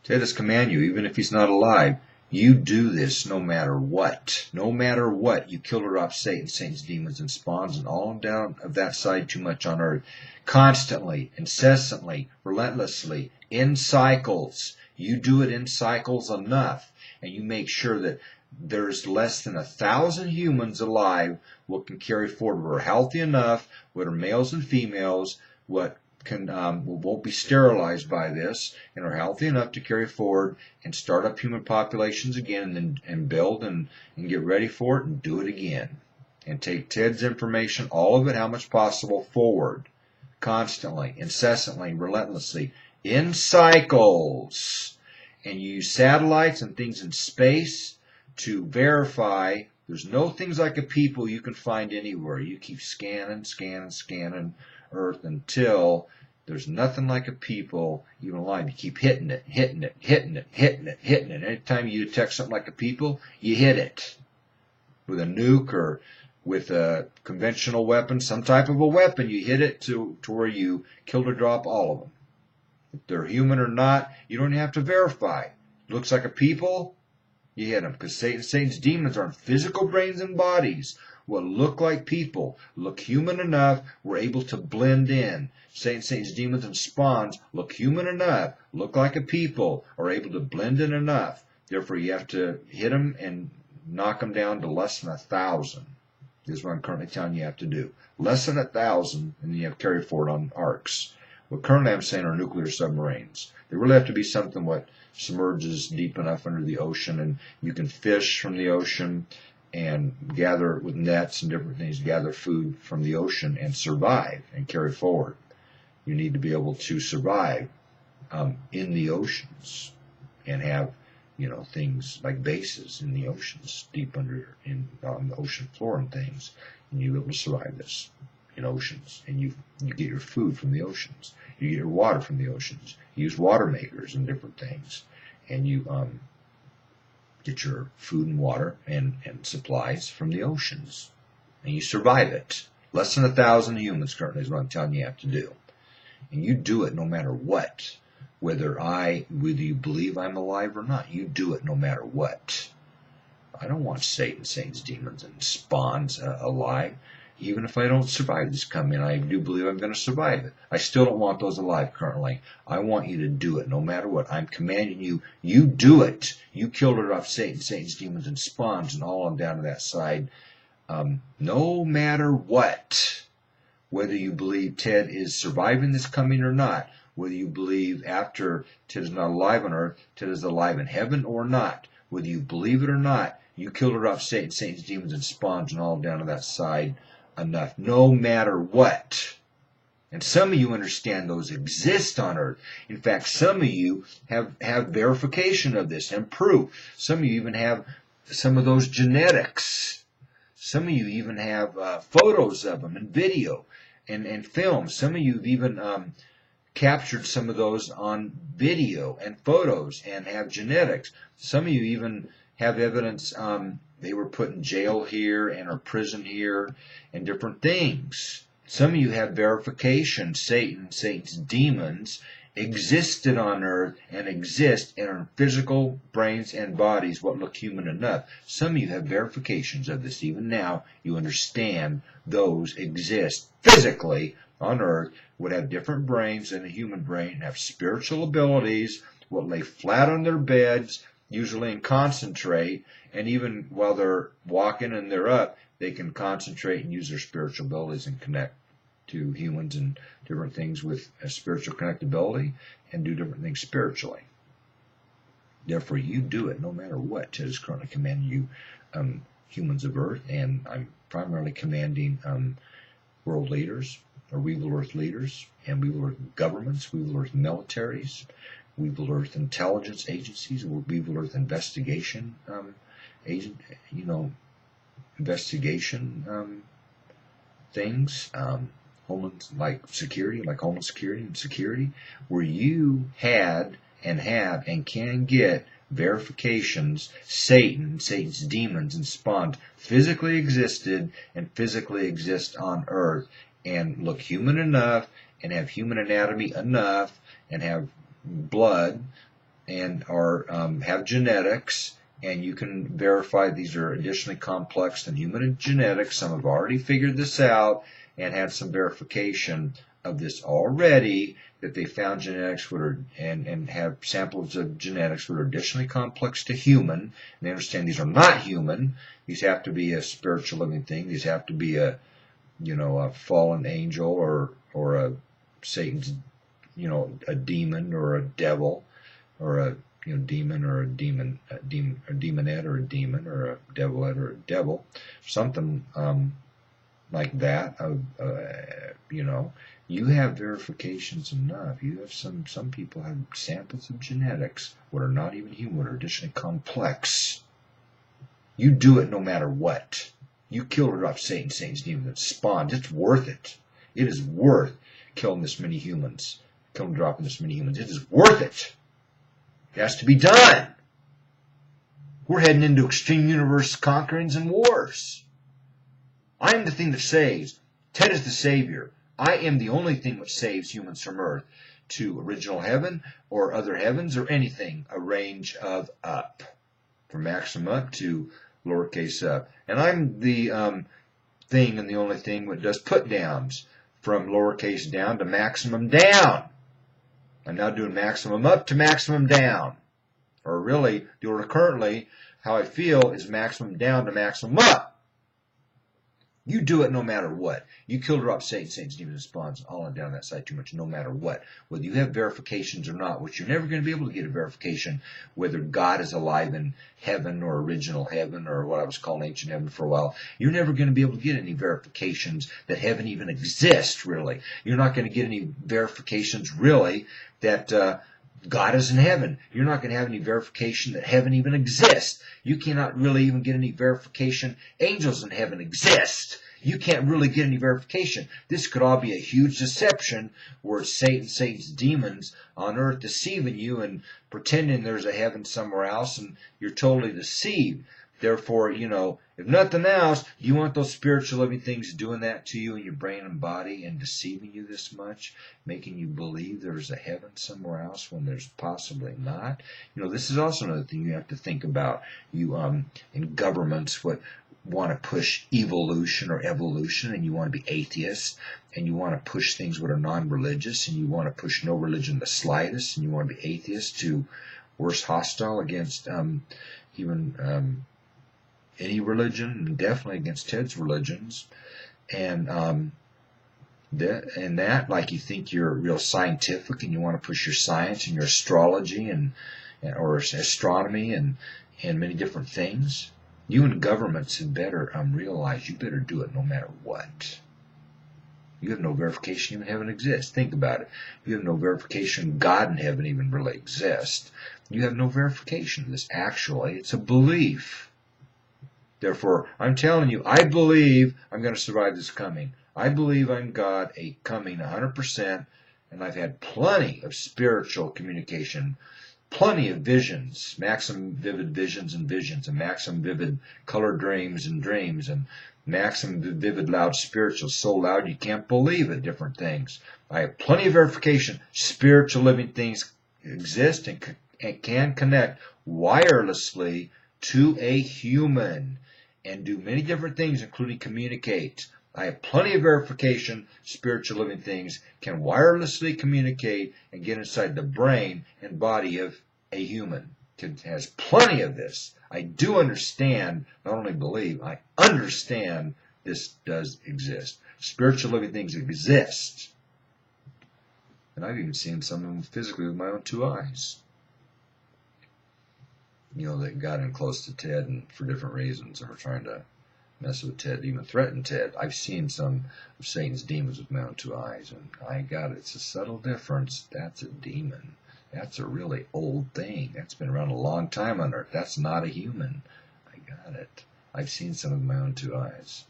Ted has commanded you, even if he's not alive. You do this no matter what. No matter what. You kill or off Satan, Satan's demons and spawns, and all down of that side too much on earth. Constantly, incessantly, relentlessly, in cycles. You do it in cycles enough, and you make sure that there's less than 1,000 humans alive what can carry forward. We're healthy enough, what are males and females, what can won't be sterilized by this, and are healthy enough to carry forward and start up human populations again, and build and get ready for it and do it again. And take Ted's information, all of it, how much possible, forward. Constantly, incessantly, relentlessly, in cycles. And you use satellites and things in space to verify. There's no things like a people you can find anywhere. You keep scanning Earth until there's nothing like a people even alive. You keep hitting it. Every time you detect something like a people, you hit it with a nuke or with a conventional weapon, some type of a weapon. You hit it to where you kill or drop all of them. If they're human or not, you don't have to verify. Looks like a people, you hit them, because Satan's demons are physical brains and bodies. What look like people, look human enough, we're able to blend in. Satan's demons and spawns look human enough, look like a people, are able to blend in enough. Therefore, you have to hit them and knock them down to less than 1,000. This is what I'm currently telling you have to do. Less than 1,000, and then you have to carry forward on arcs. What currently I'm saying are nuclear submarines. They really have to be something what submerges deep enough under the ocean, and you can fish from the ocean and gather with nets and different things, gather food from the ocean and survive and carry forward. You need to be able to survive in the oceans and have, things like bases in the oceans, deep under on the ocean floor and things, and you'll be able to survive this in oceans. And you get your food from the oceans. You get your water from the oceans. You use water makers and different things, and you get your food and water and supplies from the oceans, and you survive it. Less than 1,000 humans currently is what I'm telling you have to do, and you do it no matter what. Whether you believe I'm alive or not, you do it no matter what. I don't want Satan's demons and spawns alive. Even if I don't survive this coming, I do believe I'm going to survive it. I still don't want those alive currently. I want you to do it no matter what. I'm commanding you. You do it. You killed it off Satan's demons and spawns and all on down to that side. No matter what. Whether you believe Ted is surviving this coming or not. Whether you believe after Ted is not alive on earth, Ted is alive in heaven or not. Whether you believe it or not, you killed it off Satan's demons and spawns and all down to that side enough. No matter what. And some of you understand those exist on earth. In fact, some of you have verification of this and proof. Some of you even have some of those genetics. Some of you even have photos of them and video and film. Some of you have even captured some of those on video and photos and have genetics. Some of you even have evidence they were put in jail here and are prison here and different things. Some of you have verification Satan's demons existed on earth and exist in our physical brains and bodies what look human enough. Some of you have verifications of this. Even now you understand those exist physically on earth, would have different brains than a human brain, have spiritual abilities, will lay flat on their beds, usually and concentrate, and even while they're walking and they're up, they can concentrate and use their spiritual abilities and connect to humans and different things with a spiritual connectability and do different things spiritually. Therefore, you do it no matter what. Ted is currently commanding you, humans of earth, and I'm primarily commanding world leaders, or we will earth leaders, and we will earth governments, we will earth militaries, we will earth intelligence agencies, we will earth investigation investigation things, homeland like security, like homeland security and security, where you had and have and can get verifications Satan's demons and spawns physically existed and physically exist on earth and look human enough and have human anatomy enough and have blood and are have genetics, and you can verify these are additionally complex than human genetics. Some have already figured this out and had some verification of this already, that they found genetics that are, and have samples of genetics that are additionally complex to human. And they understand these are not human. These have to be a spiritual living thing. These have to be a fallen angel or a Satan's, a demon or a devil, or a demon or a demonette or a demon or a devilette or a devil, something like that. You have verifications enough. You have some people have samples of genetics what are not even human, what are additionally complex. You do it no matter what. You kill or drop Satan's demons and spawns. It's worth it. It is worth killing this many humans. Killing and dropping this many humans. It is worth it. It has to be done. We're heading into extreme universe conquerings and wars. I am the thing that saves. Ted is the savior. I am the only thing which saves humans from Earth to original heaven or other heavens or anything, a range of up. From maximum up to lowercase up. And I'm the thing and the only thing that does put downs from lowercase down to maximum down. I'm now doing maximum up to maximum down. Or really, currently, how I feel is maximum down to maximum up. You do it no matter what. You kill, drop Satan's demons and spawns all on down that side too much, no matter what. Whether you have verifications or not, which you're never going to be able to get a verification whether God is alive in heaven or original heaven or what I was calling ancient heaven for a while. You're never going to be able to get any verifications that heaven even exists, really. You're not going to get any verifications, really, that God is in heaven. You're not going to have any verification that heaven even exists. You cannot really even get any verification angels in heaven exist. You can't really get any verification. This could all be a huge deception where Satan's demons on earth deceiving you and pretending there's a heaven somewhere else, and you're totally deceived. Therefore, if nothing else, you want those spiritual living things doing that to you in your brain and body and deceiving you this much, making you believe there's a heaven somewhere else when there's possibly not. This is also another thing you have to think about. You, in governments, want to push evolution or evolution, and you want to be atheists, and you want to push things that are non-religious, and you want to push no religion the slightest, and you want to be atheist to worse hostile against even any religion, and definitely against Ted's religions, and that, like, you think you're real scientific, and you want to push your science and your astrology or astronomy and many different things. You and governments had better realize you better do it no matter what. You have no verification even heaven exists. Think about it. You have no verification God in heaven even really exists. You have no verification of this. Actually, it's a belief. Therefore, I'm telling you, I believe I'm going to survive this coming. I believe I'm God, a coming 100%, and I've had plenty of spiritual communication, plenty of visions, maximum vivid visions, and maximum vivid color dreams, and maximum vivid loud spiritual, so loud you can't believe it, different things. I have plenty of verification. Spiritual living things exist and can connect wirelessly to a human and do many different things, including communicate. I have plenty of verification. Spiritual living things can wirelessly communicate and get inside the brain and body of a human. It has plenty of this. I do understand, not only believe, I understand this does exist. Spiritual living things exist. And I've even seen some of them physically with my own two eyes. That got in close to Ted and for different reasons and were trying to mess with Ted, even threaten Ted. I've seen some of Satan's demons with my own two eyes, and it's a subtle difference. That's a demon. That's a really old thing. That's been around a long time on Earth. That's not a human. I got it. I've seen some of my own two eyes.